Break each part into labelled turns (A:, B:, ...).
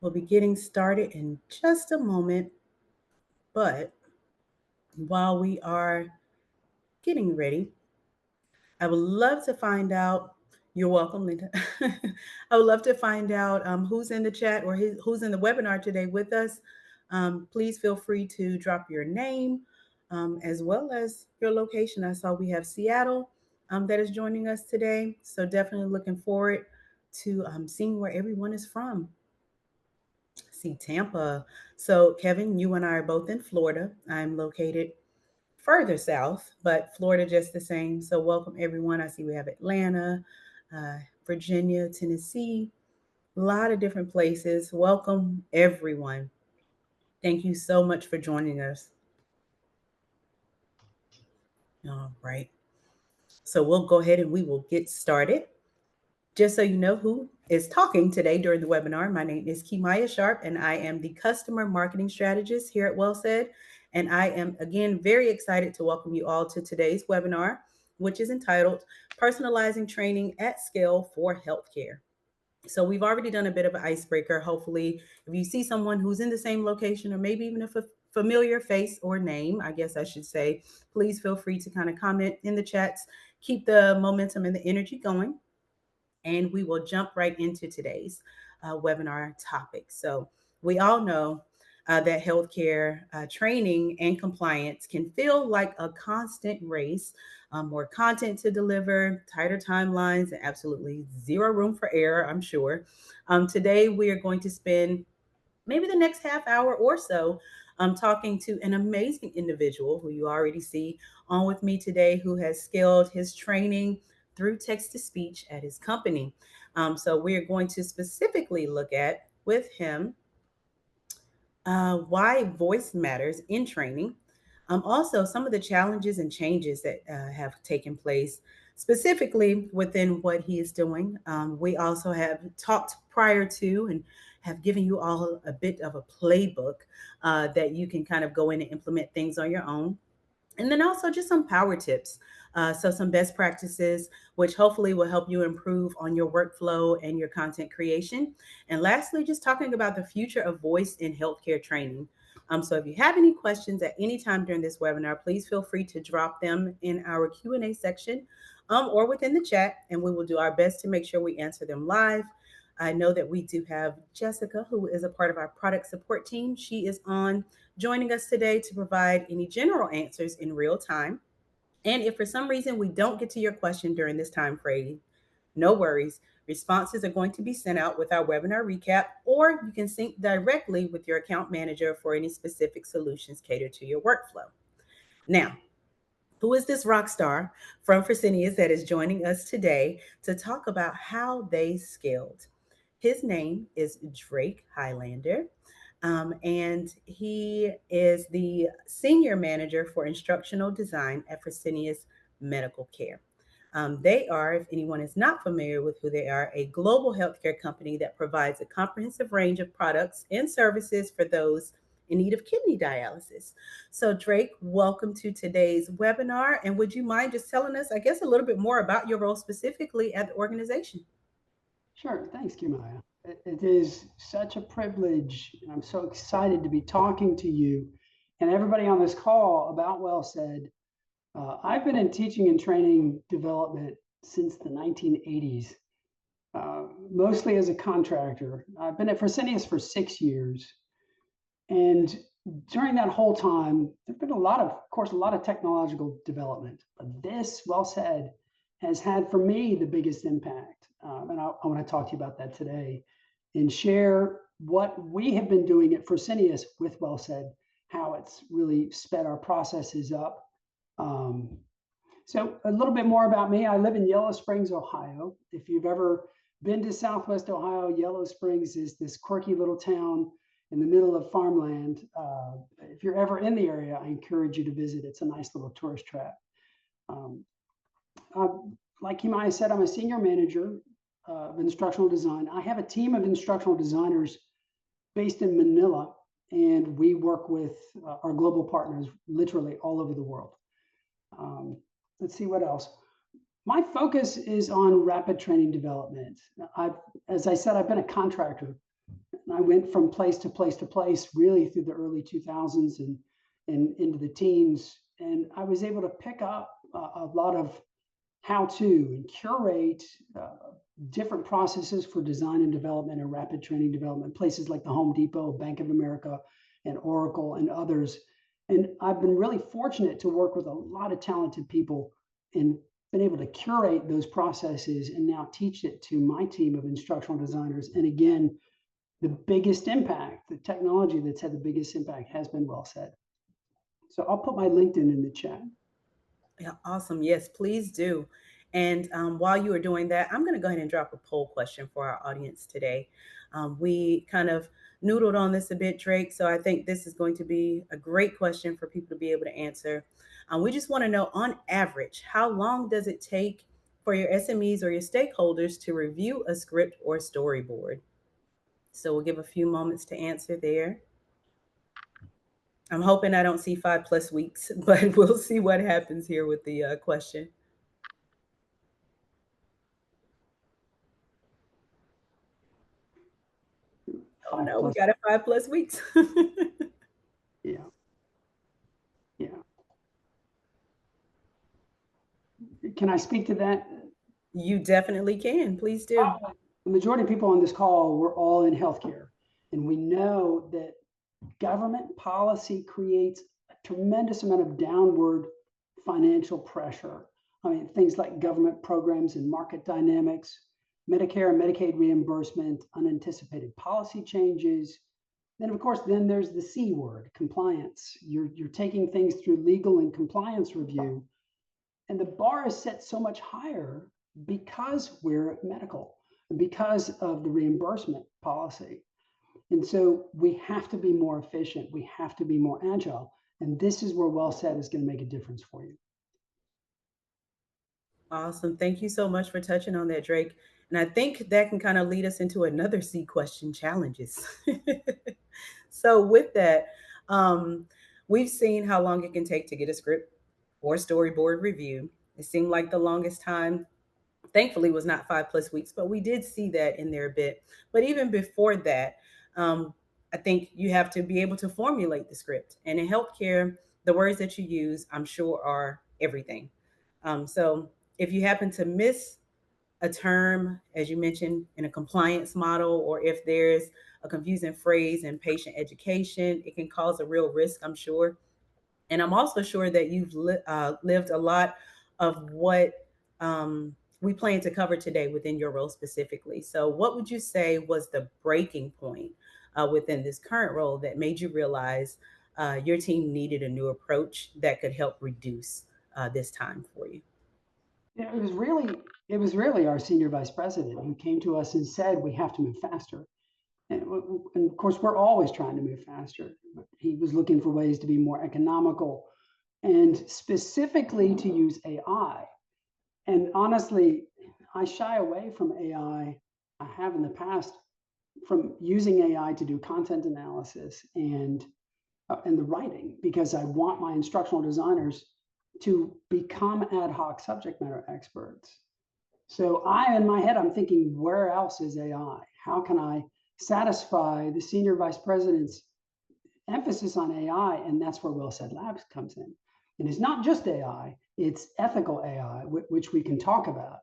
A: We'll be getting started in just a moment, but while we are getting ready, I would love to find out. You're welcome, Linda. I would love to find out who's in the chat or who's in the webinar today with us. Please feel free to drop your name as well as your location. I saw we have Seattle that is joining us today. So definitely looking forward to seeing where everyone is from. See, Tampa. So, Kevin, you and I are both in Florida. I'm located further south, but Florida just the same. So, welcome everyone. I see we have Atlanta, uh, Virginia, Tennessee, a lot of different places. Welcome everyone. Thank you so much for joining us. All right. So, we'll go ahead and we will get started. Just so you know who is talking today during the webinar, my name is Kimaya Sharp, and I am the Customer Marketing Strategist here at WellSaid. And I am, again, very excited to welcome you all to today's webinar, which is entitled Personalizing Training at Scale for Healthcare. So we've already done a bit of an icebreaker. Hopefully, if you see someone who's in the same location, or maybe even if a familiar face or name, I guess I should say, please feel free to kind of comment in the chats. Keep the momentum and the energy going, and we will jump right into today's webinar topic. So, we all know that healthcare training and compliance can feel like a constant race, more content to deliver, tighter timelines, and absolutely zero room for error, I'm sure. Today, we are going to spend maybe the next half hour or so talking to an amazing individual who you already see on with me today, who has scaled his training through text to speech at his company. So we're going to specifically look at with him why voice matters in training. Also, some of the challenges and changes that have taken place specifically within what he is doing. We also have talked prior to and have given you all a bit of a playbook that you can kind of go in and implement things on your own. And then also just some power tips. So, some best practices, which hopefully will help you improve on your workflow and your content creation. And lastly, just talking about the future of voice in healthcare training. So, if you have any questions at any time during this webinar, please feel free to drop them in our Q&A section or within the chat, and we will do our best to make sure we answer them live. I know that we do have Jessica, who is a part of our product support team. She is on joining us today to provide any general answers in real time. And if for some reason we don't get to your question during this time frame, no worries. Responses are going to be sent out with our webinar recap, or you can sync directly with your account manager for any specific solutions catered to your workflow. Now, who is this rock star from Fresenius that is joining us today to talk about how they scaled? His name is Drake Highlander, and he is the senior manager for instructional design at Fresenius Medical Care. They are, if anyone is not familiar with who they are, a global healthcare company that provides a comprehensive range of products and services for those in need of kidney dialysis. So, Drake, welcome to today's webinar. And would you mind just telling us, I guess, a little bit more about your role specifically at the organization?
B: Sure. Thanks, Kimaya. It is such a privilege. And I'm so excited to be talking to you and everybody on this call about WellSaid. I've been in teaching and training development since the 1980s, mostly as a contractor. I've been at Fresenius for 6 years. And during that whole time, there's been of course, a lot of technological development. But this, WellSaid, has had for me the biggest impact. And I want to talk to you about that today and share what we have been doing at Fresenius with WellSaid, how it's really sped our processes up. Um, so a little bit more about me. I live in Yellow Springs, Ohio. If you've ever been to Southwest Ohio, Yellow Springs is this quirky little town in the middle of farmland. If you're ever in the area, I encourage you to visit. It's a nice little tourist trap. Um, uh, like Kimai said, I'm a senior manager of instructional design. I have a team of instructional designers based in Manila, and we work with our global partners literally all over the world. Um, let's see what else. My focus is on rapid training development. As I said, I've been a contractor. I went from place to place to place really through the early 2000s and into the teens. And I was able to pick up a lot of how to and curate different processes for design and development and rapid training development, places like the Home Depot, Bank of America, and Oracle, and others. And I've been really fortunate to work with a lot of talented people and been able to curate those processes and now teach it to my team of instructional designers. And again, the biggest impact, the technology that's had the biggest impact has been WellSaid. So I'll put my LinkedIn in the chat.
A: Yeah, awesome. Yes, please do. And while you are doing that, I'm going to go ahead and drop a poll question for our audience today. We kind of noodled on this a bit, Drake. So I think this is going to be a great question for people to be able to answer. We just want to know, on average, how long does it take for your SMEs or your stakeholders to review a script or storyboard? So we'll give a few moments to answer there. I'm hoping I don't see 5+ weeks, but we'll see what happens here with the question. Oh
B: Five
A: no, we
B: plus.
A: got it 5+ weeks.
B: Yeah. Yeah. Can I speak to that?
A: You definitely can. Please do.
B: The majority of people on this call, we're all in healthcare. And we know that government policy creates a tremendous amount of downward financial pressure. I mean, things like government programs and market dynamics, Medicare and Medicaid reimbursement, unanticipated policy changes. Then, of course, then there's the C word, compliance. You're taking things through legal and compliance review, and the bar is set so much higher because we're medical and because of the reimbursement policy. And so we have to be more efficient. We have to be more agile. And this is where WellSaid is going to make a difference for you.
A: Awesome. Thank you so much for touching on that, Drake. And I think that can kind of lead us into another C question, challenges. So, with that, um, we've seen how long it can take to get a script or storyboard review. It seemed like the longest time, thankfully, was not 5+ weeks, but we did see that in there a bit. But even before that, um, I think you have to be able to formulate the script. And in healthcare, the words that you use, I'm sure, are everything. So if you happen to miss a term, as you mentioned, in a compliance model, or if there's a confusing phrase in patient education, it can cause a real risk, I'm sure. And I'm also sure that you've lived a lot of what we plan to cover today within your role specifically. So, what would you say was the breaking point within this current role that made you realize your team needed a new approach that could help reduce this time for you?
B: Yeah, it was really our senior vice president who came to us and said we have to move faster. And of course, we're always trying to move faster. He was looking for ways to be more economical and specifically to use AI. And honestly, I shy away from AI. I have in the past from using AI to do content analysis and the writing because I want my instructional designers to become ad hoc subject matter experts. So in my head, I'm thinking, where else is AI? How can I satisfy the senior vice president's emphasis on AI? And that's where WellSaid Labs comes in. And it's not just AI, it's ethical AI, which we can talk about.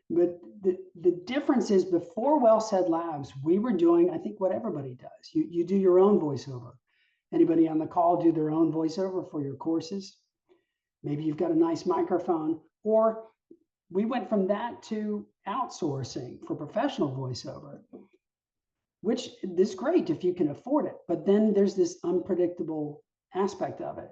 B: But the difference is before WellSaid Labs, we were doing, I think, what everybody does. You do your own voiceover. Anybody on the call do their own voiceover for your courses? Maybe you've got a nice microphone, or we went from that to outsourcing for professional voiceover, which is great if you can afford it. But then there's this unpredictable aspect of it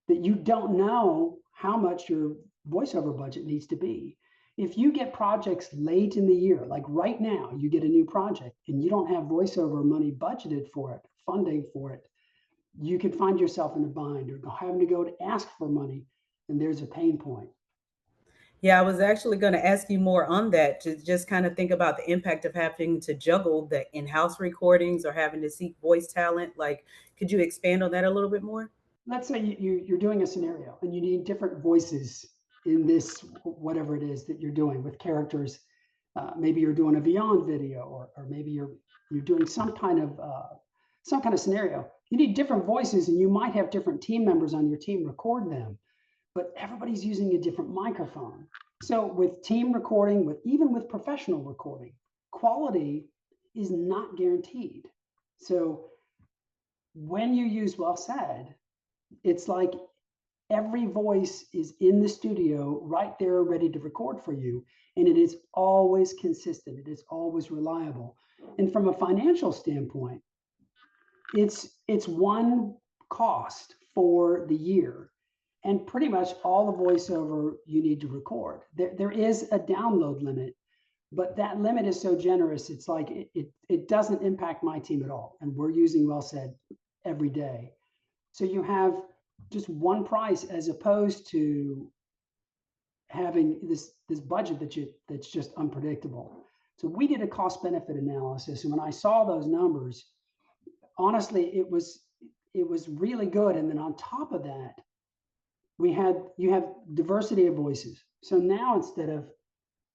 B: that you don't know how much your voiceover budget needs to be. If you get projects late in the year, like right now, you get a new project and you don't have voiceover money budgeted for it, funding for it, you could find yourself in a bind or having to go to ask for money. And there's a pain point.
A: Yeah, I was actually going to ask you more on that to just kind of think about the impact of having to juggle the in house recordings or having to seek voice talent. Like, could you expand on that a little bit more?
B: Let's say you're doing a scenario and you need different voices in this, whatever it is that you're doing with characters. Maybe you're doing a beyond video, or maybe you're doing some kind of scenario. You need different voices, and you might have different team members on your team record them, but everybody's using a different microphone. So with team recording, with even with professional recording, quality is not guaranteed. So when you use WellSaid, it's like every voice is in the studio right there ready to record for you, and it is always consistent, it is always reliable. And from a financial standpoint, it's one cost for the year, and pretty much all the voiceover you need to record. There is a download limit, but that limit is so generous, it's like it doesn't impact my team at all, and we're using WellSaid every day. So you have just one price, as opposed to having this budget that's just unpredictable. So we did a cost benefit analysis, and when I saw those numbers, honestly, it was really good. And then on top of that, you have diversity of voices. So now, instead of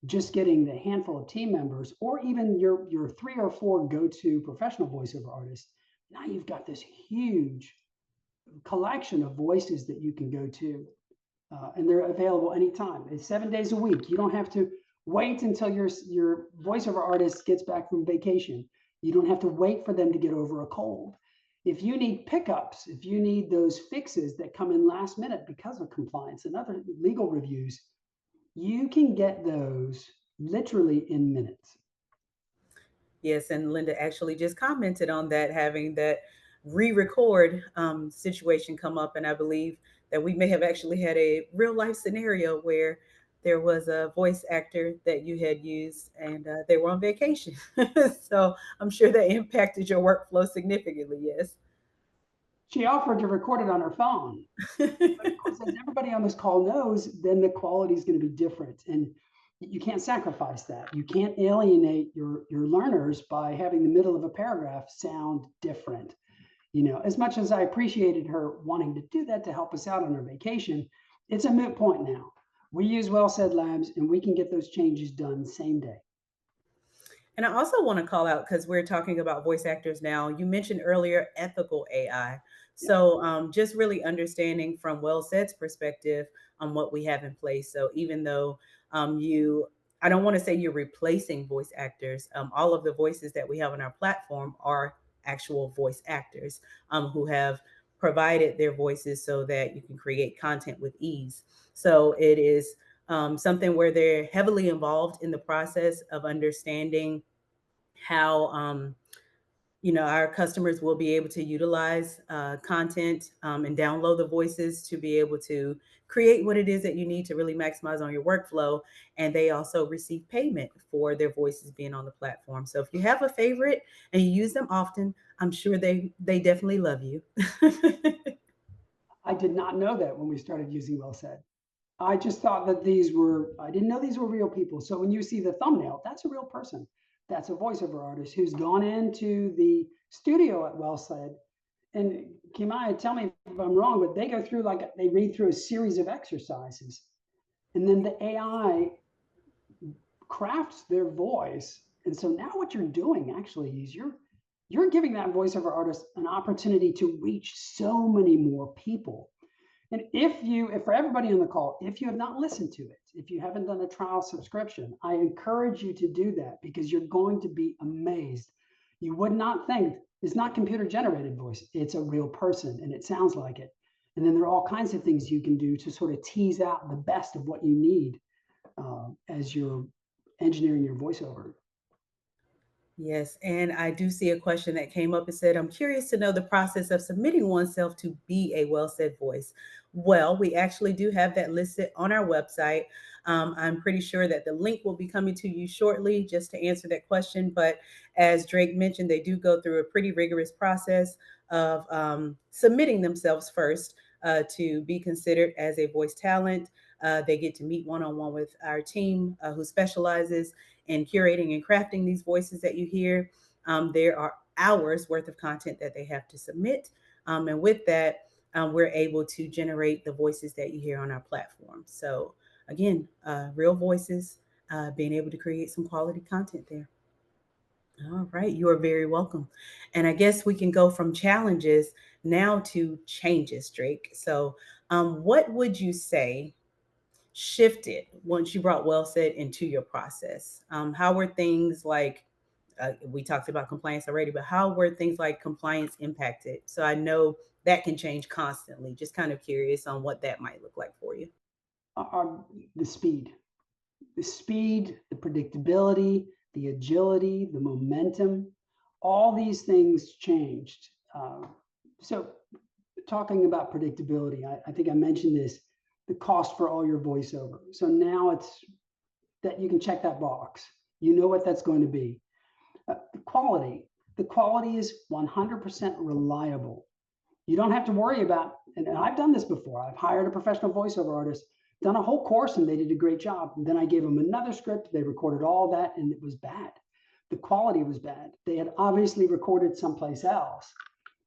B: just getting the handful of team members, or even your 3 or 4 go-to professional voiceover artists, now you've got this huge collection of voices that you can go to, and they're available anytime. It's 7 days a week. You don't have to wait until your voiceover artist gets back from vacation. You don't have to wait for them to get over a cold. If you need pickups, if you need those fixes that come in last minute because of compliance and other legal reviews, you can get those literally in minutes.
A: Yes, and Linda actually just commented on that, having that re-record situation come up, and I believe that we may have actually had a real life scenario where there was a voice actor that you had used, and they were on vacation. So I'm sure that impacted your workflow significantly. Yes.
B: She offered to record it on her phone. But of course, as everybody on this call knows, then the quality is going to be different. And you can't sacrifice that. You can't alienate your learners by having the middle of a paragraph sound different. As much as I appreciated her wanting to do that to help us out on her vacation, it's a moot point now. We use WellSaid Labs, and we can get those changes done same day.
A: And I also want to call out, because we're talking about voice actors now. You mentioned earlier ethical AI.
B: Yeah.
A: So just really understanding from WellSaid's perspective on what we have in place. So even though I don't want to say you're replacing voice actors. All of the voices that we have on our platform are actual voice actors who have provided their voices so that you can create content with ease. So it is something where they're heavily involved in the process of understanding how our customers will be able to utilize content and download the voices to be able to create what it is that you need to really maximize on your workflow. And they also receive payment for their voices being on the platform. So if you have a favorite and you use them often, I'm sure they definitely love you.
B: I did not know that when we started using WellSaid. I just thought that I didn't know these were real people. So when you see the thumbnail, that's a real person. That's a voiceover artist who's gone into the studio at WellSaid. And Kimaya, tell me if I'm wrong, but they go through, like, they read through a series of exercises, and then the AI crafts their voice. And so now what you're doing actually is you're giving that voiceover artist an opportunity to reach so many more people. And if for everybody on the call, if you have not listened to it, if you haven't done a trial subscription, I encourage you to do that, because you're going to be amazed. You would not think it's not computer generated voice. It's a real person, and it sounds like it. And then there are all kinds of things you can do to sort of tease out the best of what you need as you're engineering your voiceover.
A: Yes, and I do see a question that came up and said, I'm curious to know the process of submitting oneself to be a well said voice. Well, we actually do have that listed on our website. I'm pretty sure that the link will be coming to you shortly just to answer that question. But as Drake mentioned, they do go through a pretty rigorous process of submitting themselves first to be considered as a voice talent. They get to meet one on one with our team who specializes in curating and crafting these voices that you hear. There are hours worth of content that they have to submit. And with that, we're able to generate the voices that you hear on our platform. So, again, real voices being able to create some quality content there. All right, you are very welcome. And I guess we can go from challenges now to changes, Drake. So, what would you say shifted once you brought Well Said into your process? How were things like, we talked about compliance already, but how were things like compliance impacted? So I know that can change constantly. Just kind of curious on what that might look like for you.
B: Are the speed, the predictability, the agility, the momentum, all these things changed. So, talking about predictability, I think I mentioned this, the cost for all your voiceover. So now it's that you can check that box. You know what that's going to be. The quality. The quality is 100% reliable. You don't have to worry about, and I've done this before. I've hired a professional voiceover artist, done a whole course, and they did a great job. And then I gave them another script. They recorded all that, and it was bad. The quality was bad. They had obviously recorded someplace else.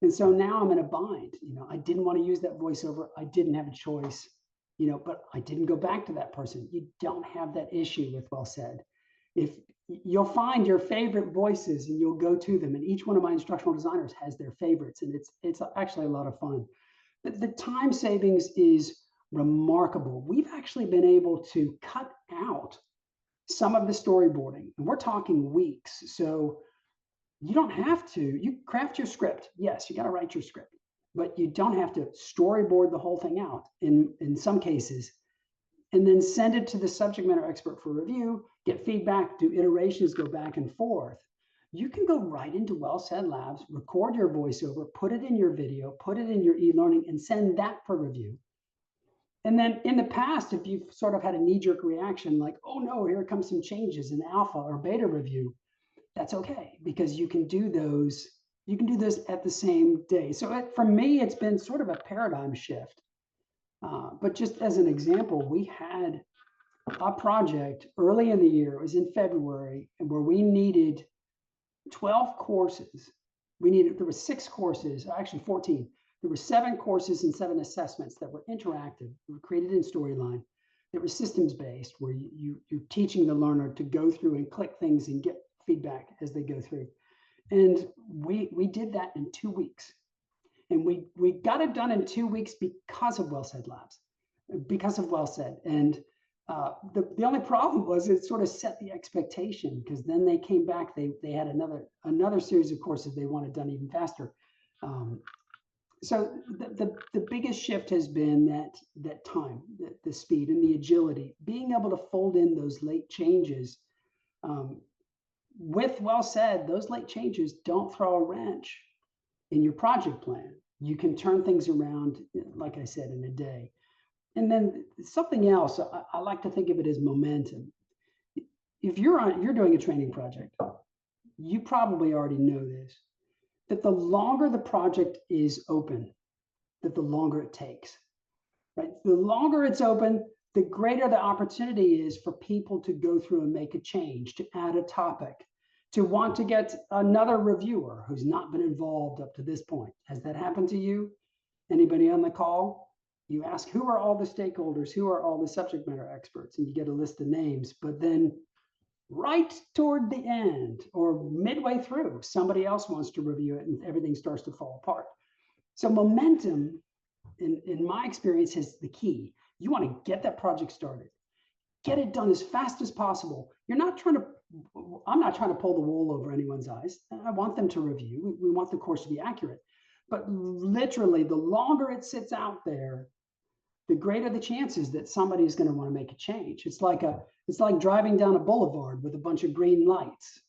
B: And so now I'm in a bind. I didn't want to use that voiceover. I didn't have a choice, but I didn't go back to that person. You don't have that issue with Well Said. If you'll find your favorite voices and you'll go to them, and each one of my instructional designers has their favorites, and it's actually a lot of fun. The time savings is remarkable. We've actually been able to cut out some of the storyboarding, and we're talking weeks. So you don't have to. You craft your script. Yes, you got to write your script, but you don't have to storyboard the whole thing out in some cases, and then send it to the subject matter expert for review, get feedback, do iterations, go back and forth. You can go right into Well Said Labs, record your voiceover, put it in your video, put it in your e-learning, and send that for review. And then in the past, if you've sort of had a knee-jerk reaction like, oh no, here comes some changes in alpha or beta review, that's okay, because you can do those at the same day. So for me, it's been sort of a paradigm shift. But just as an example, we had a project early in the year, it was in February, and where we needed 12 courses. There were 6 courses, actually 14. There were 7 courses and 7 assessments that were interactive, that were created in Storyline, that were systems-based, where you're teaching the learner to go through and click things and get feedback as they go through. And we did that in 2 weeks. And we got it done in 2 weeks because of Well Said Labs, because of Well Said. And the only problem was it sort of set the expectation, because then they came back, they had another series of courses they wanted done even faster. So the biggest shift has been that time, the speed and the agility, being able to fold in those late changes. With Well Said, those late changes don't throw a wrench in your project plan. You can turn things around, like I said, in a day. And then something else, I like to think of it as momentum. If you're doing a training project, you probably already know this, that the longer the project is open, that the longer it takes, right? The longer it's open, the greater the opportunity is for people to go through and make a change, to add a topic, to want to get another reviewer who's not been involved up to this point. Has that happened to you? Anybody on the call? You ask, who are all the stakeholders? Who are all the subject matter experts? And you get a list of names, but then right toward the end or midway through, somebody else wants to review it and everything starts to fall apart. So momentum, in my experience, is the key. You want to get that project started, get it done as fast as possible. I'm not trying to pull the wool over anyone's eyes. I want them to review. We want the course to be accurate. But literally, the longer it sits out there, the greater the chances that somebody is going to want to make a change. It's like driving down a boulevard with a bunch of green lights,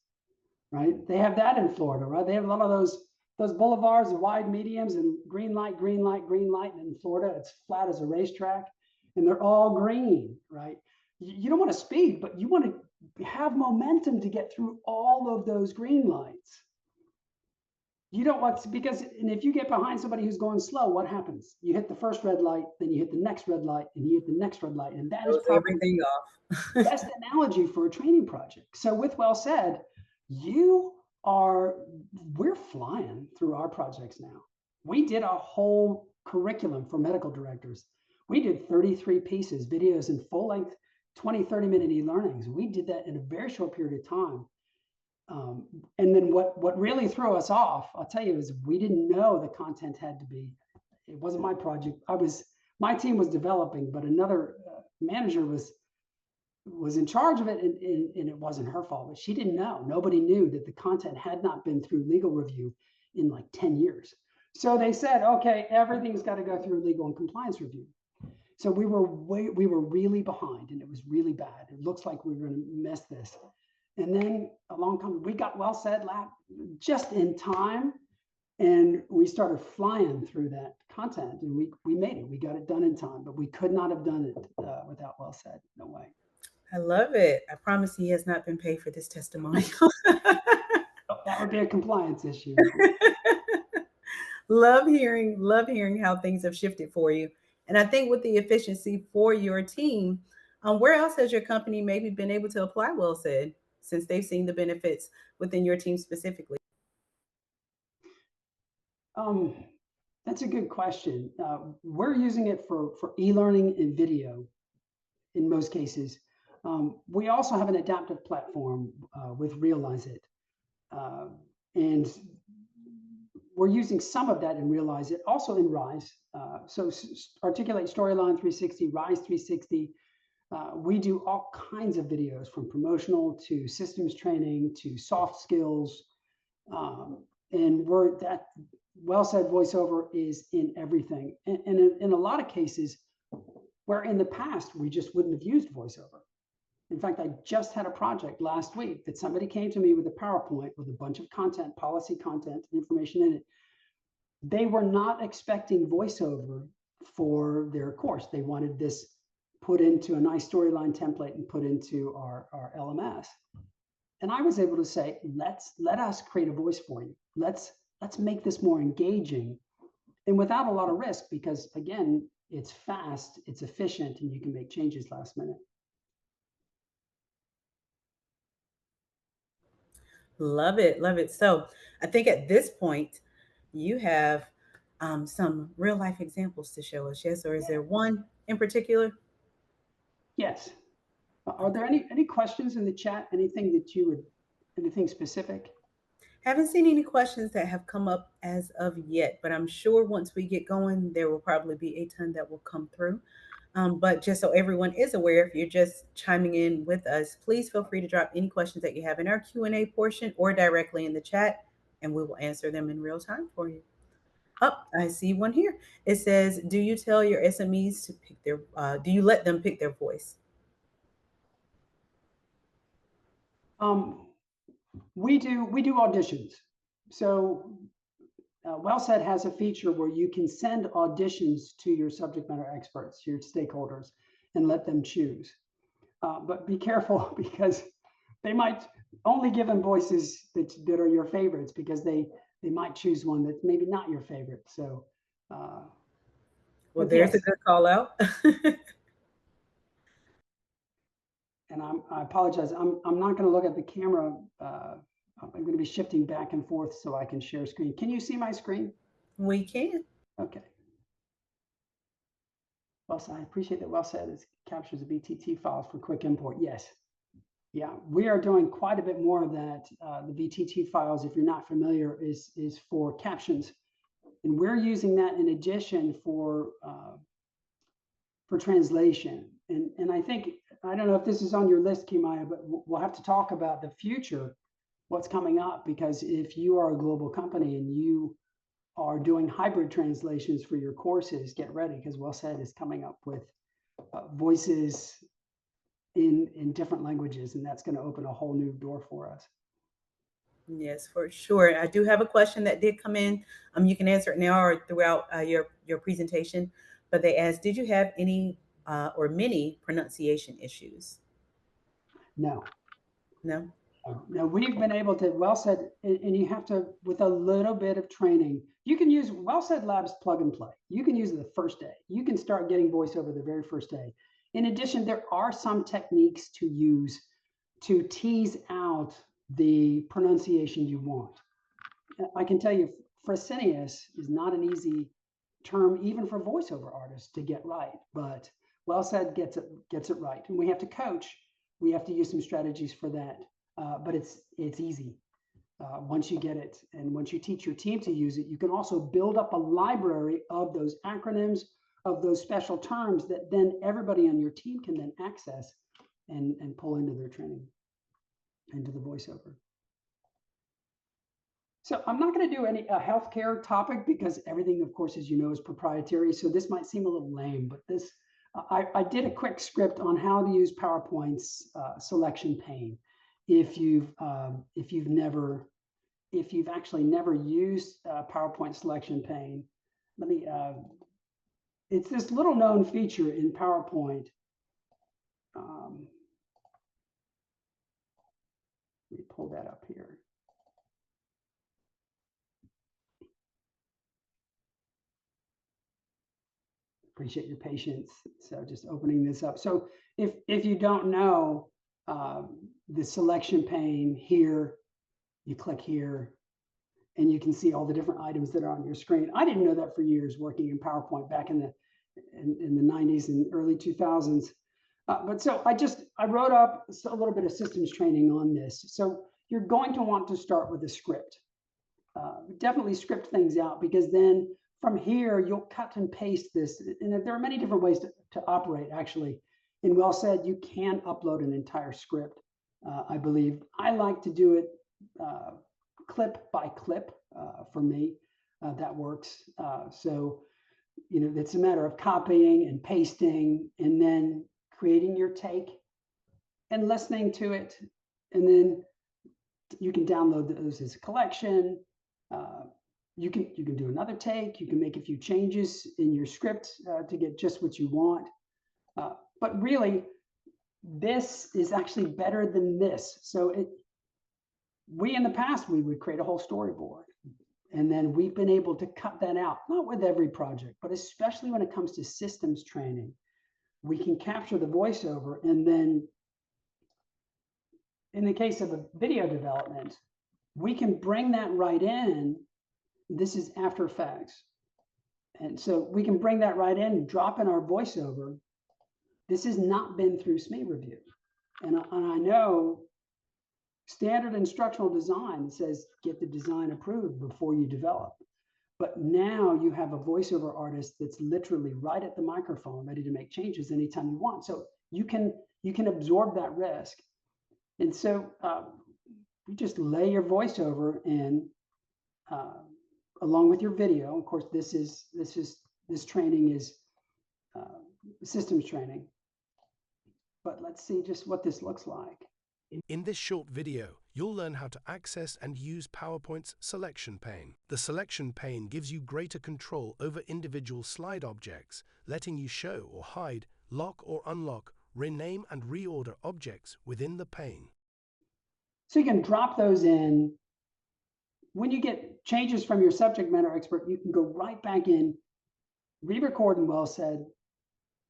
B: right? They have that in Florida, right? They have a lot of those boulevards, wide mediums, and green light, green light, green light. And in Florida, it's flat as a racetrack, and they're all green, right? You don't want to speed, but you want to have momentum to get through all of those green lights. You don't want to, because and if you get behind somebody who's going slow, what happens? You hit the first red light, then you hit the next red light, and you hit the next red light. And that is
A: Throws
B: probably
A: everything off.
B: the best analogy for a training project. So with Well Said, we're flying through our projects now. We did a whole curriculum for medical directors. We did 33 pieces, videos in full length, 20, 30-minute e-learnings. We did that in a very short period of time. And then what really threw us off, I'll tell you, is we didn't know the content had to be, it wasn't my project. My team was developing, but another manager was in charge of it, and it wasn't her fault, but she didn't know. Nobody knew that the content had not been through legal review in like 10 years. So they said, okay, everything's got to go through legal and compliance review. So we were really behind, and it was really bad. It looks like we were going to mess this. And then along comes, we got WellSaid Lab just in time, and we started flying through that content, and we made it. We got it done in time, but we could not have done it without WellSaid. No way.
A: I love it. I promise he has not been paid for this testimonial.
B: That would be a compliance issue.
A: Love hearing how things have shifted for you. And I think with the efficiency for your team, where else has your company maybe been able to apply Well Said since they've seen the benefits within your team specifically?
B: Um, that's a good question. We're using it for e-learning and video in most cases. We also have an adaptive platform with Realize It. Uh, and we're using some of that in Realize It, also in Rise. So Articulate Storyline 360, Rise 360. We do all kinds of videos, from promotional to systems training to soft skills. And that WellSaid voiceover is in everything. And in a lot of cases, where in the past we just wouldn't have used voiceover. In fact, I just had a project last week that somebody came to me with a PowerPoint with a bunch of content, policy content, information in it. They were not expecting voiceover for their course. They wanted this put into a nice storyline template and put into our LMS. And I was able to say, let us create a voice for you. Let's make this more engaging, and without a lot of risk, because again, it's fast, it's efficient, and you can make changes last minute.
A: Love it. Love it. So I think at this point, you have some real life examples to show us. Yes. Or is there one in particular?
B: Yes. Are there any questions in the chat? Anything specific?
A: Haven't seen any questions that have come up as of yet, but I'm sure once we get going, there will probably be a ton that will come through. But just so everyone is aware, if you're just chiming in with us, please feel free to drop any questions that you have in our Q&A portion or directly in the chat, and we will answer them in real time for you. Oh, I see one here. It says, "Do you tell your SMEs to pick their? Do you let them pick their voice?"
B: We do auditions. So WellSaid has a feature where you can send auditions to your subject matter experts, your stakeholders, and let them choose. But be careful, because they might only give them voices that are your favorites, because they might choose one that's maybe not your favorite. So,
A: Well, there's
B: yes.
A: a good call out.
B: And I apologize. I'm not going to look at the camera. I'm going to be shifting back and forth so I can share screen. Can you see my screen?
A: We can.
B: Okay. Well, I appreciate that WellSaid captures the VTT files for quick import. Yes. Yeah, we are doing quite a bit more of that. The VTT files, if you're not familiar, is for captions, and we're using that in addition for translation. And I think, I don't know if this is on your list, Kimaya, but we'll have to talk about the future, what's coming up, because if you are a global company and you are doing hybrid translations for your courses, get ready, because WellSaid is coming up with voices in different languages, and that's going to open a whole new door for us.
A: Yes, for sure. I do have a question that did come in. You can answer it now or throughout your presentation. But they asked, did you have any or many pronunciation issues?
B: No.
A: No.
B: Now we've been able to, WellSaid, and you have to, with a little bit of training, you can use WellSaid Labs plug and play. You can use it the first day. You can start getting voiceover the very first day. In addition, there are some techniques to use to tease out the pronunciation you want. I can tell you, Fresenius is not an easy term, even for voiceover artists, to get right. But WellSaid gets it right, and we have to coach. We have to use some strategies for that, but it's easy once you get it, and once you teach your team to use it. You can also build up a library of those acronyms, of those special terms that then everybody on your team can then access and pull into their training, into the voiceover. So I'm not going to do any healthcare topic because everything, of course, as you know, is proprietary. So this might seem a little lame, but this I did a quick script on how to use PowerPoint's selection pane. If you've actually never used PowerPoint selection pane, let me. It's this little known feature in PowerPoint. Let me pull that up here. Appreciate your patience. So just opening this up. So if you don't know the selection pane here, you click here and you can see all the different items that are on your screen. I didn't know that for years working in PowerPoint back in the 90s and early 2000s. But so I wrote up a little bit of systems training on this. So you're going to want to start with a script. Definitely script things out, because then from here, you'll cut and paste this. And there are many different ways to operate, actually. In WellSaid, you can upload an entire script, I believe. I like to do it clip by clip for me. That works. So, it's a matter of copying and pasting and then creating your take and listening to it. And then you can download those as a collection. You can do another take. You can make a few changes in your script to get just what you want. But really, this is actually better than this. So in the past, we would create a whole storyboard. And then we've been able to cut that out, not with every project, but especially when it comes to systems training. We can capture the voiceover, and then in the case of a video development, we can bring that right in. This is After Effects. And so we can bring that right in, drop in our voiceover. This has not been through SME review. And I know standard instructional design says get the design approved before you develop. But now you have a voiceover artist that's literally right at the microphone, ready to make changes anytime you want. So you can absorb that risk. And so you just lay your voiceover in along with your video. Of course, this training is systems training. But let's see just what this looks like.
C: In this short video, you'll learn how to access and use PowerPoint's selection pane. The selection pane gives you greater control over individual slide objects, letting you show or hide, lock or unlock, rename and reorder objects within the pane.
B: So you can drop those in. When you get changes from your subject matter expert, you can go right back in, re-record in WellSaid,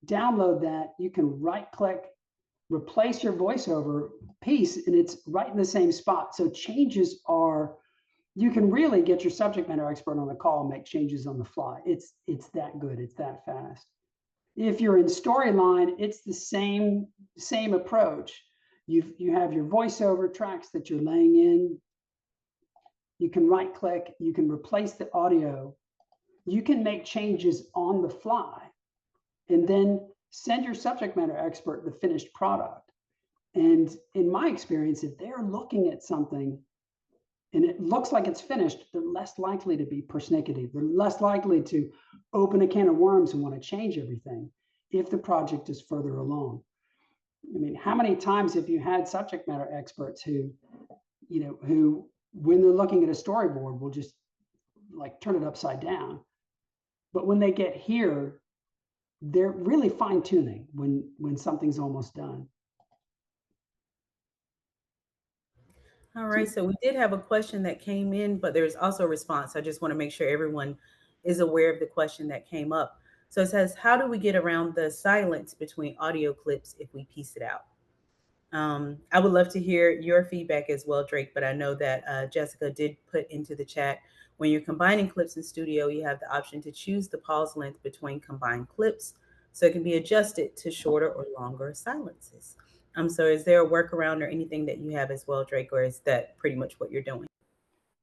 B: download that. You can right-click, replace your voiceover piece, and it's right in the same spot. So changes you can really get your subject matter expert on a call and make changes on the fly. It's that good. It's that fast. If you're in storyline, it's the same approach. You have your voiceover tracks that you're laying in. You can right click, you can replace the audio. You can make changes on the fly and then send your subject matter expert the finished product. And in my experience, if they're looking at something and it looks like it's finished, they're less likely to be persnickety. They're less likely to open a can of worms and want to change everything if the project is further along. I mean, how many times have you had subject matter experts who when they're looking at a storyboard will just like turn it upside down, but when they get here, they're really fine tuning when something's almost done.
A: All right, so we did have a question that came in, but there's also a response. I just want to make sure everyone is aware of the question that came up. So it says, how do we get around the silence between audio clips if we piece it out? I would love to hear your feedback as well, Drake, but I know that Jessica did put into the chat, when you're combining clips in studio, you have the option to choose the pause length between combined clips. so it can be adjusted to shorter or longer silences. So is there a workaround or anything that you have as well, Drake, or is that pretty much what you're doing?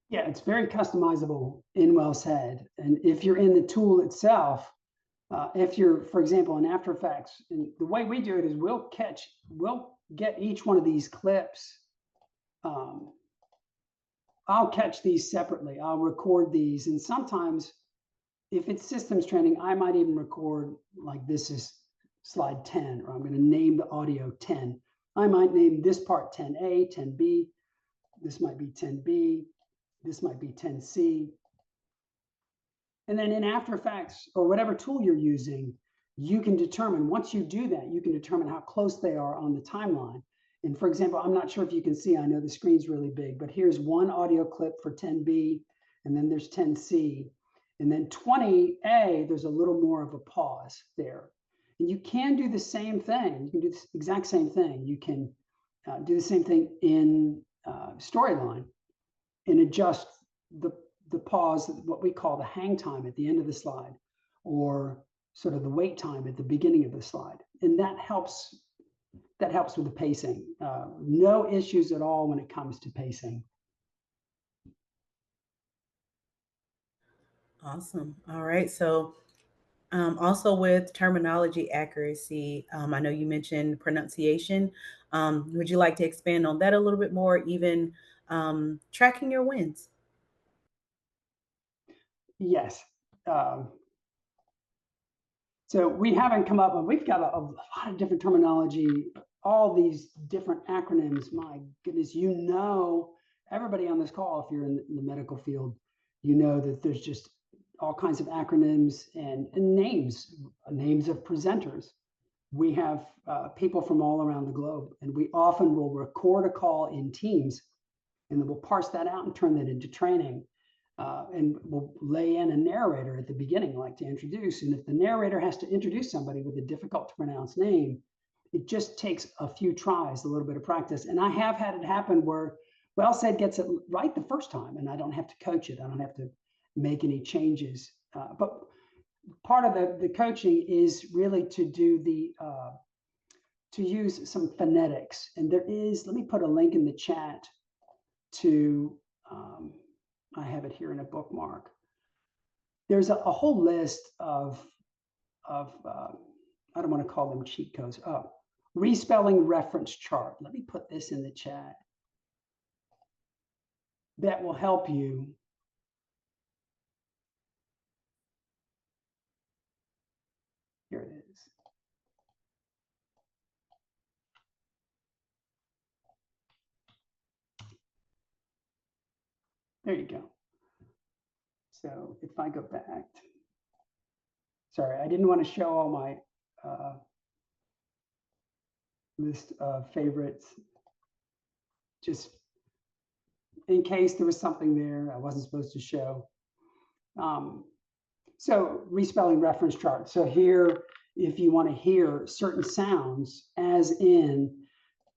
B: Yeah, it's very customizable in WellSaid. And if you're in the tool itself, if you're, for example, in After Effects, and the way we do it is we'll get each one of these clips. I'll catch these separately. I'll record these. And sometimes if it's systems training, I might even record like this is slide 10, or I'm going to name the audio 10. I might name this part 10A, 10B. This might be 10B. This might be 10C. And then in After Effects or whatever tool you're using, you can determine, once you do that, you can determine how close they are on the timeline. And for example, I'm not sure if you can see, I know the screen's really big, but here's one audio clip for 10B, and then there's 10C. And then 20A, there's a little more of a pause there. And you can do the same thing. You can do the exact same thing. You can do the same thing in Storyline and adjust the pause, what we call the hang time at the end of the slide, or sort of the wait time at the beginning of the slide. And that helps with the pacing. No issues at all when it comes to pacing.
A: Awesome. All right. So also with terminology accuracy, I know you mentioned pronunciation. Would you like to expand on that a little bit more, even tracking your wins?
B: Yes. So we haven't come up with, we've got a lot of different terminology, all these different acronyms. My goodness, everybody on this call, if you're in the medical field, you know that there's just all kinds of acronyms and names of presenters. We have people from all around the globe, and we often will record a call in Teams, and then we'll parse that out and turn that into training. And we'll lay in a narrator at the beginning, like to introduce. And if the narrator has to introduce somebody with a difficult to pronounce name, it just takes a few tries, a little bit of practice. And I have had it happen where WellSaid gets it right the first time, and I don't have to coach it. I don't have to make any changes. But part of the coaching is really to do to use some phonetics. And there is, let me put a link in the chat to, I have it here in a bookmark. There's a whole list of I don't want to call them cheat codes. Respelling reference chart. Let me put this in the chat. That will help you. Here it is. There you go. So if I go back, sorry, I didn't want to show all my list of favorites, just in case there was something there I wasn't supposed to show. So respelling reference chart. So here, if you want to hear certain sounds, as in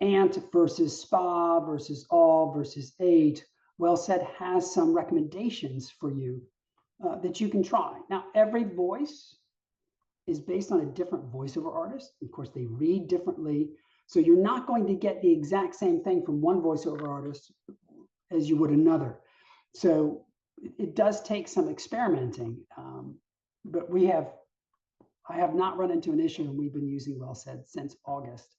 B: ant versus spa versus all versus eight, WellSaid has some recommendations for you that you can try. Now, every voice is based on a different voiceover artist. Of course, they read differently. So you're not going to get the exact same thing from one voiceover artist as you would another. So it does take some experimenting, but I have not run into an issue, and we've been using WellSaid since August.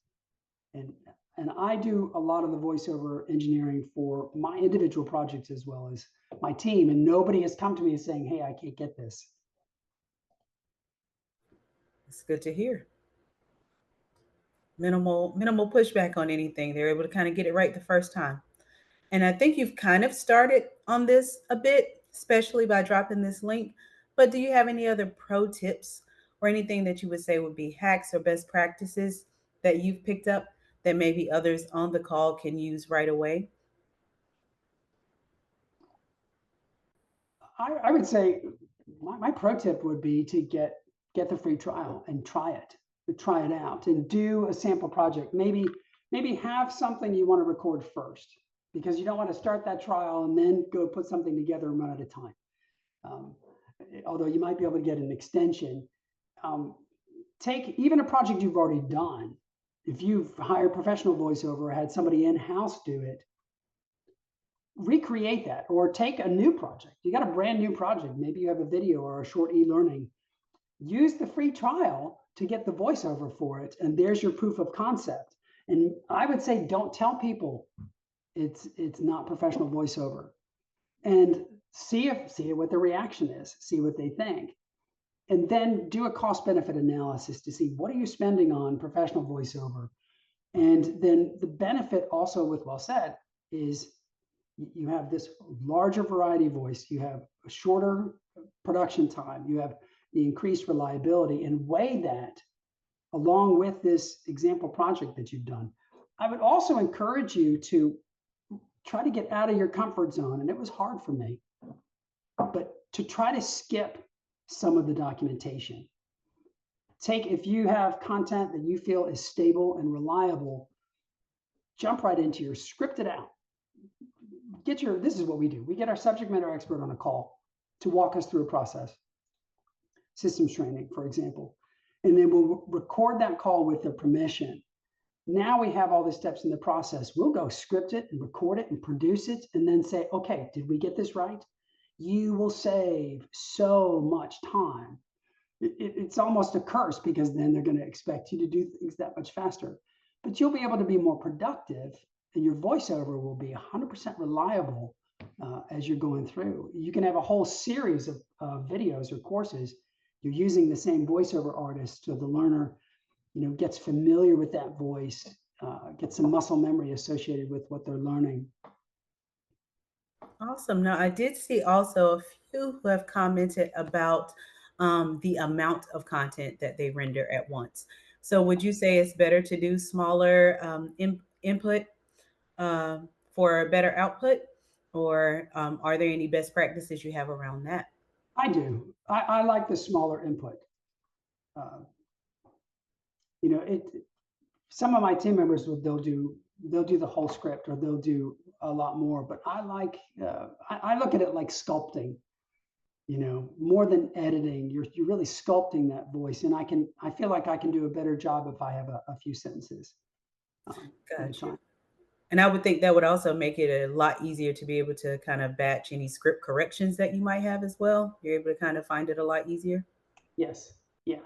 B: And I do a lot of the voiceover engineering for my individual projects as well as my team, and nobody has come to me and saying, hey, I can't get this.
A: It's good to hear. Minimal pushback on anything. They're able to kind of get it right the first time. And I think you've kind of started on this a bit, especially by dropping this link. But do you have any other pro tips or anything that you would say would be hacks or best practices that you've picked up that maybe others on the call can use right away?
B: I would say my pro tip would be to get the free trial and try it out and do a sample project. Maybe have something you want to record first, because you don't want to start that trial and then go put something together and run out of time. Although you might be able to get an extension. take even a project you've already done. If you've hired professional voiceover or had somebody in-house do it, recreate that, or take a new project. You got a brand new project. Maybe you have a video or a short e-learning. Use the free trial to get the voiceover for it. And there's your proof of concept. And I would say, don't tell people it's not professional voiceover, and see what the reaction is, see what they think. And then do a cost benefit analysis to see what are you spending on professional voiceover. And then the benefit also with WellSaid is you have this larger variety of voice, you have a shorter production time, you have the increased reliability, and weigh that along with this example project that you've done. I would also encourage you to try to get out of your comfort zone. And it was hard for me, but to try to skip some of the documentation. If you have content that you feel is stable and reliable, jump right into your, script it out. This is what we do. We get our subject matter expert on a call to walk us through a process. Systems training, for example. And then we'll record that call with their permission. Now we have all the steps in the process. We'll go script it and record it and produce it, and then say, okay, did we get this right? You will save so much time. It's almost a curse, because then they're going to expect you to do things that much faster. But you'll be able to be more productive, and your voiceover will be 100% reliable as you're going through. You can have a whole series of videos or courses. You're using the same voiceover artist, so the learner gets familiar with that voice, gets some muscle memory associated with what they're learning.
A: Awesome. Now, I did see also a few who have commented about the amount of content that they render at once. So, would you say it's better to do smaller input uh, for a better output, or are there any best practices you have around that?
B: I do. I like the smaller input. Uh, some of my team members they'll do the whole script, or they'll do a lot more. But I look at it like sculpting. More than editing, you're really sculpting that voice, and I feel like I can do a better job if I have a few sentences at a
A: Gotcha.
B: time.
A: And I would think that would also make it a lot easier to be able to kind of batch any script corrections that you might have as well. You're able to kind of find it a lot easier.
B: Yes. Yeah.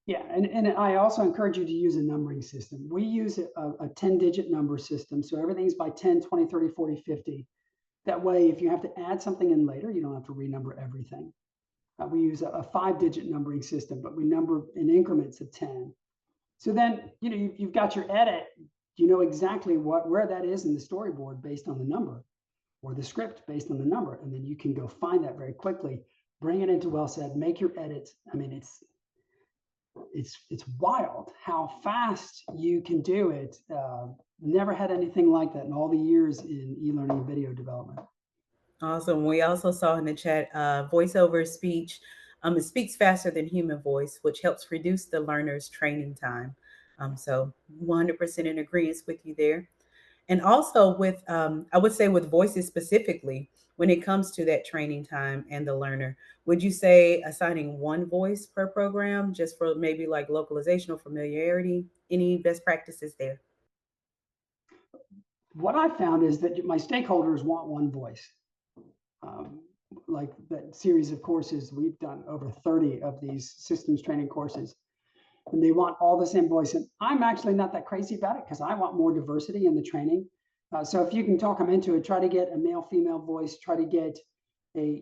B: Yeah. And I also encourage you to use a numbering system. We use a 10-digit number system. So everything's by 10, 20, 30, 40, 50. That way, if you have to add something in later, you don't have to renumber everything. We use a 5-digit numbering system, but we number in increments of 10. So then, you've got your edit. You know exactly where that is in the storyboard based on the number, or the script based on the number, and then you can go find that very quickly. Bring it into WellSaid, make your edits. I mean, it's wild how fast you can do it. Never had anything like that in all the years in e-learning video development.
A: Awesome. We also saw in the chat voiceover speech. It speaks faster than human voice, which helps reduce the learner's training time. So 100% in agreement with you there. And also with, I would say with voices specifically, when it comes to that training time and the learner, would you say assigning one voice per program just for maybe like localization or familiarity? Any best practices there?
B: What I found is that my stakeholders want one voice. Um, like that series of courses, we've done over 30 of these systems training courses, and they want all the same voice. And I'm actually not that crazy about it, because I want more diversity in the training. So if you can talk them into it, try to get a male, female voice, try to get a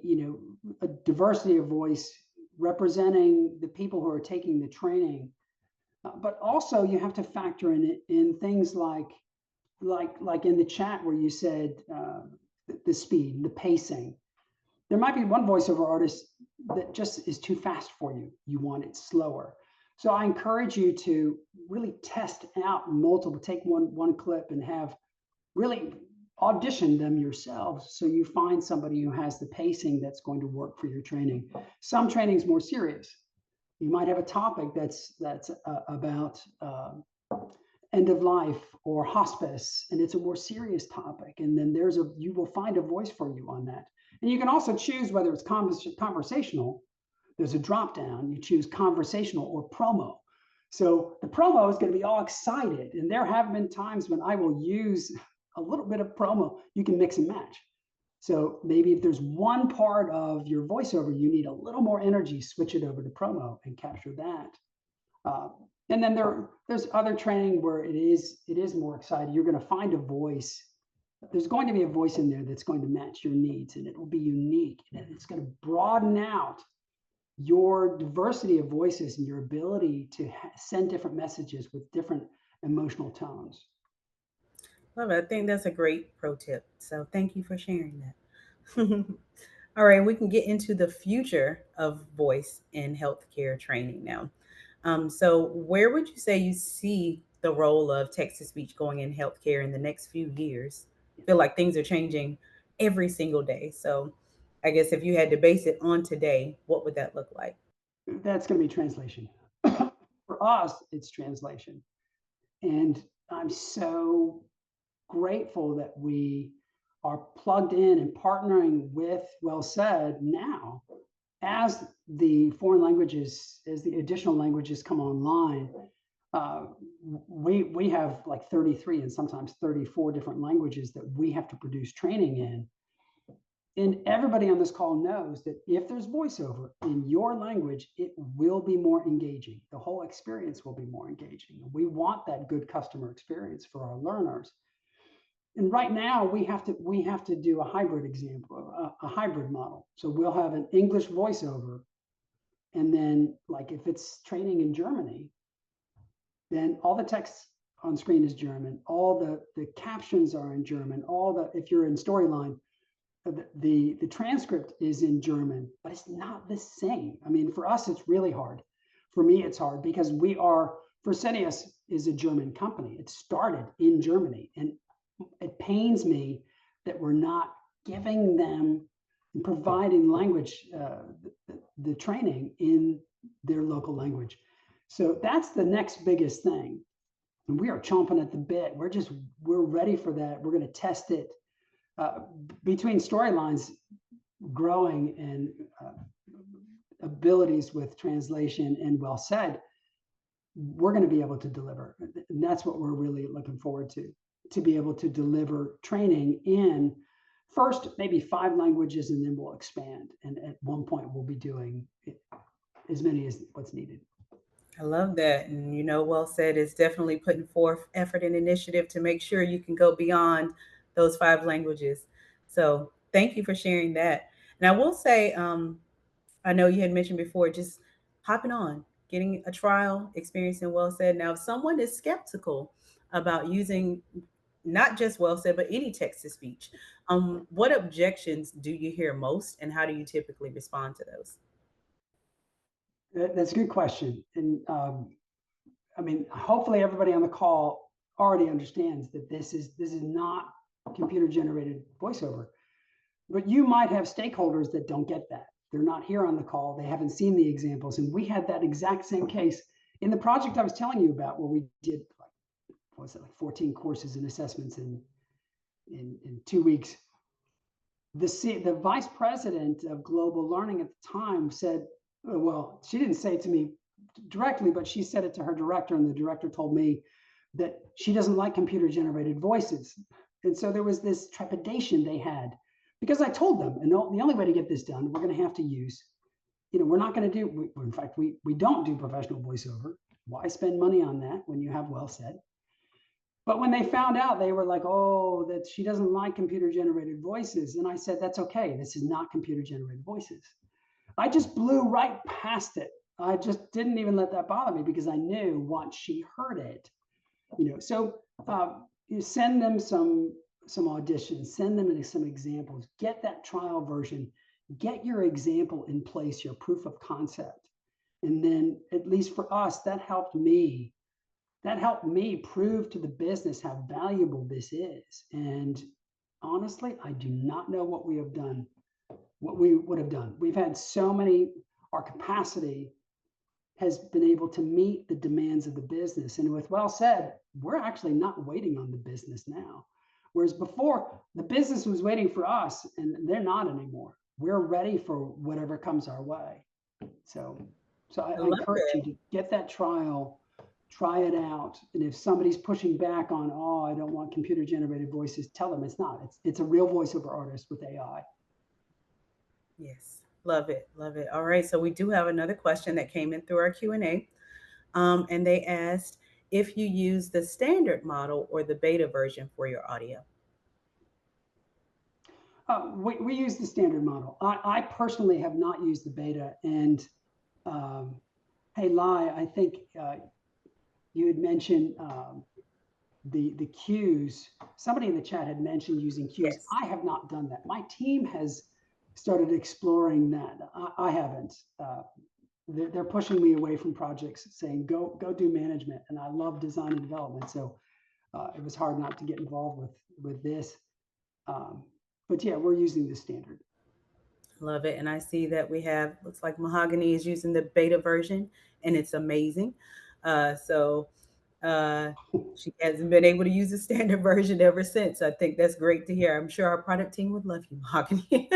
B: diversity of voice representing the people who are taking the training. But also you have to factor in things like in the chat where you said the speed, the pacing. There might be one voiceover artist that just is too fast for you. You want it slower. So I encourage you to really test out take one clip and have really audition them yourselves, so you find somebody who has the pacing that's going to work for your training. Some training is more serious. You might have a topic that's about end of life or hospice, and it's a more serious topic, and then you will find a voice for you on that. And you can also choose whether it's conversational, there's a drop down. You choose conversational or promo. So the promo is going to be all excited. And there have been times when I will use a little bit of promo. You can mix and match. So maybe if there's one part of your voiceover, you need a little more energy, switch it over to promo and capture that. Uh, and then there's other training where it is more exciting. You're going to find a voice. There's going to be a voice in there that's going to match your needs, and it will be unique, and it's going to broaden out your diversity of voices and your ability to send different messages with different emotional tones.
A: Love it. I think that's a great pro tip. So thank you for sharing that. All right, we can get into the future of voice in healthcare training now. So, where would you say you see the role of text to speech going in healthcare in the next few years? I feel like things are changing every single day. So, I guess if you had to base it on today, what would that look like?
B: That's going to be translation. For us, it's translation. And I'm so grateful that we are plugged in and partnering with WellSaid now as the foreign languages, as the additional languages come online. We have like 33 and sometimes 34 different languages that we have to produce training in. And everybody on this call knows that if there's voiceover in your language, it will be more engaging. The whole experience will be more engaging. We want that good customer experience for our learners. And right now we have to do a hybrid example, a hybrid model. So we'll have an English voiceover, and then like if it's training in Germany, then all the text on screen is German. All the captions are in German. If you're in Storyline, the transcript is in German, but it's not the same. I mean, for us, it's really hard. For me, it's hard because Fresenius is a German company. It started in Germany, and it pains me that we're not giving them and providing language, the training in their local language. So that's the next biggest thing. And we are chomping at the bit. We're ready for that. We're going to test it. Between Storylines growing and abilities with translation and WellSaid, we're going to be able to deliver. And that's what we're really looking forward to be able to deliver training in first maybe 5 languages, and then we'll expand. And at one point, we'll be doing as many as what's needed.
A: I love that. And Well Said is definitely putting forth effort and initiative to make sure you can go beyond those 5 languages. So thank you for sharing that. And I will say, I know you had mentioned before, just hopping on, getting a trial experience in Well Said. Now, if someone is skeptical about using not just Well Said, but any text to speech, what objections do you hear most, and how do you typically respond to those?
B: That's a good question. And I mean, hopefully everybody on the call already understands that this is not computer generated voiceover. But you might have stakeholders that don't get that. They're not here on the call. They haven't seen the examples. And we had that exact same case in the project I was telling you about, where we did like 14 courses and assessments in 2 weeks. The vice president of global learning at the time said, well, she didn't say it to me directly, but she said it to her director, and the director told me that she doesn't like computer generated voices. And so there was this trepidation they had, because I told them, and the only way to get this done, we're going to have to use, we're not going to do, in fact, we don't do professional voiceover. Why spend money on that when you have WellSaid? But when they found out, they were like, oh, that she doesn't like computer generated voices. And I said, that's okay. This is not computer generated voices. I just blew right past it. I just didn't even let that bother me, because I knew once she heard it, So you send them some auditions, send them some examples, get that trial version, get your example in place, your proof of concept. And then, at least for us, that helped me prove to the business how valuable this is. And honestly, I do not know what we would have done. We've had so many, our capacity has been able to meet the demands of the business. And with WellSaid, we're actually not waiting on the business now. Whereas before, the business was waiting for us, and they're not anymore. We're ready for whatever comes our way. So, so I
A: Love
B: encourage
A: it.
B: you to get that trial, try it out. And if somebody's pushing back on, oh, I don't want computer generated voices, tell them it's not. It's a real voiceover artist with AI.
A: Yes. Love it. Love it. All right. So we do have another question that came in through our Q&A. And they asked if you use the standard model or the beta version for your audio.
B: We use the standard model. I personally have not used the beta. And um, hey, Lai, I think you had mentioned the cues. Somebody in the chat had mentioned using cues.
A: Yes.
B: I have not done that. My team has started exploring that. I haven't. They're pushing me away from projects, saying go do management, and I love design and development. So it was hard not to get involved with this. Um, but yeah, we're using the standard.
A: Love it. And I see that we have, looks like Mahogany is using the beta version, and it's amazing. So uh, she hasn't been able to use the standard version ever since. I think that's great to hear. I'm sure our product team would love you, Mahogany.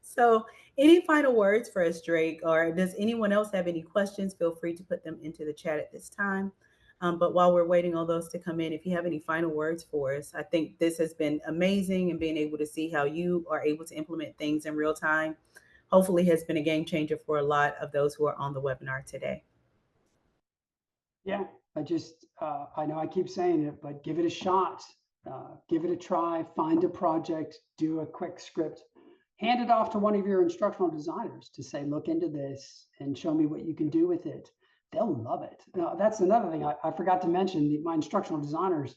A: So, any final words for us, Drake? Or does anyone else have any questions? Feel free to put them into the chat at this time. But while we're waiting on those to come in, if you have any final words for us, I think this has been amazing, and being able to see how you are able to implement things in real time hopefully has been a game changer for a lot of those who are on the webinar today.
B: Yeah, I know I keep saying it, but give it a shot. Give it a try. Find a project. Do a quick script. Hand it off to one of your instructional designers to say, look into this and show me what you can do with it. They'll love it. Now, that's another thing I forgot to mention. My instructional designers,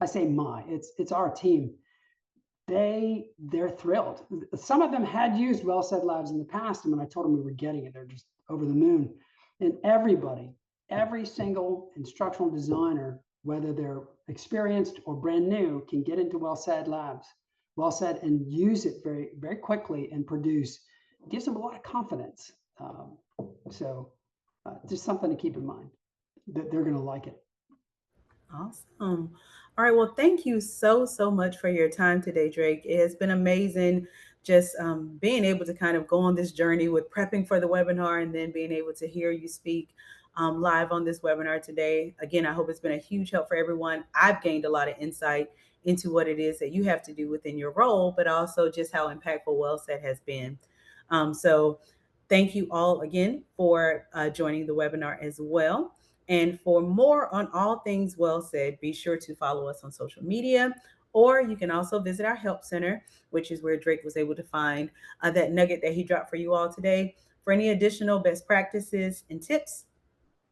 B: I say it's our team. They're thrilled. Some of them had used WellSaid Labs in the past, and when I told them we were getting it, they're just over the moon. And every single instructional designer, whether they're experienced or brand new, can get into WellSaid Labs, WellSaid, and use it very, very quickly and produce. It gives them a lot of confidence. So just something to keep in mind that they're going to like it.
A: Awesome. All right. Well, thank you so much for your time today, Drake. It has been amazing just being able to kind of go on this journey with prepping for the webinar and then being able to hear you speak live on this webinar today. Again, I hope it's been a huge help for everyone. I've gained a lot of insight into what it is that you have to do within your role, but also just how impactful WellSaid has been. So thank you all again for joining the webinar as well. And for more on all things WellSaid, be sure to follow us on social media, or you can also visit our help center, which is where Drake was able to find that nugget that he dropped for you all today. For any additional best practices and tips,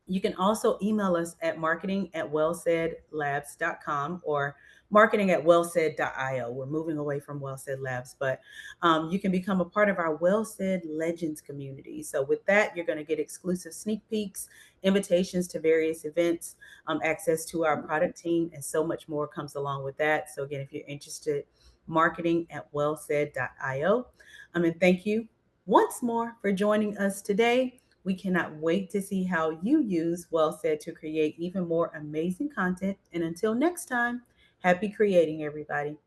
A: you can also email us at marketing@wellsaidlabs.com or marketing@wellsaid.io. We're moving away from WellSaid Labs, but you can become a part of our WellSaid Legends community. So with that, you're going to get exclusive sneak peeks, invitations to various events, access to our product team, and so much more comes along with that. So again, if you're interested, marketing@wellsaid.io. And thank you once more for joining us today. We cannot wait to see how you use WellSaid to create even more amazing content. And until next time, happy creating, everybody.